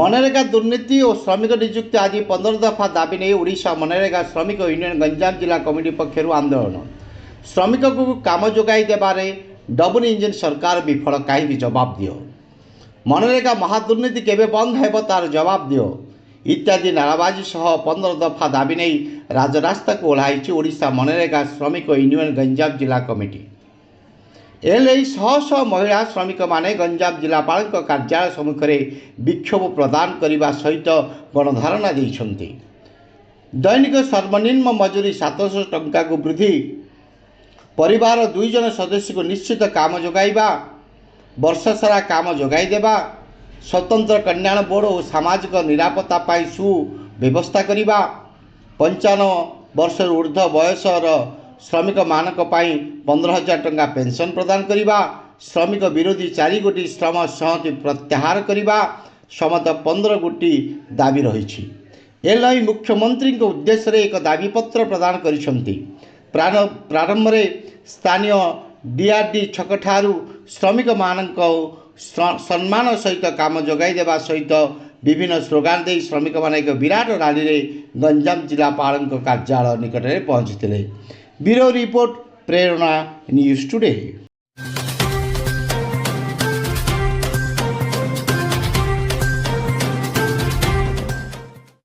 मनरेगा दुर्नीति और श्रमिक नियुक्ति आज 15 दफा दाबी नहीं ओडिशा मनरेगा श्रमिक यूनियन गंजाम जिला कमिटी पक्षर आंदोलन। श्रमिक को काम जोगाई देबारे डबल इंजिन सरकार विफल कहीं जवाब दियो। मनरेगा महादुर्नीति केबे बंद हेब तार जवाब दियो इत्यादि नाराबाजी सह 15 दफा दाबी नहीं राजरास्ता को ओह्लाई ओडिशा मनरेगा श्रमिक यूनियन गंजाम जिला कमिटी। एल शह शह महिला श्रमिक माने गंजाम जिलापाल कार्यालय सम्मुखें विक्षोभ प्रदान करने सहित गणधारणा देइछन्ति। दैनिक सर्वनिम्न मजूरी 700 टंका को वृद्धि, परिवार 2 जन सदस्य को निश्चित काम जोगाइबा, वर्ष सारा काम जोगाई देबा, स्वतंत्र कल्याण बोर्ड और सामाजिक निरापत्ता पाई सुव्यवस्था करने, 55 वर्ष ऊर्ध्व बयसर श्रमिक मानक पाई 15,000 टंका पेंशन प्रदान करने, श्रमिक विरोधी 4 गोटी श्रम संहति प्रत्याहार करने समत 15 गोटी दाबी रही। एल मुख्यमंत्री उद्देश्य रे एक दाबीपत्र प्रदान करिसेंति। प्रारंभ में स्थानीय डीआरडी छक ठारू श्रमिक मानक सम्मान सहित काम जोगाई देवा सहित विभिन्न स्लोगान दे श्रमिक मान एक विराट रैली में गंजाम जिलापाल कार्यालय निकट में पहुंची। ब्यूरो रिपोर्ट प्रेरणा न्यूज टुडे।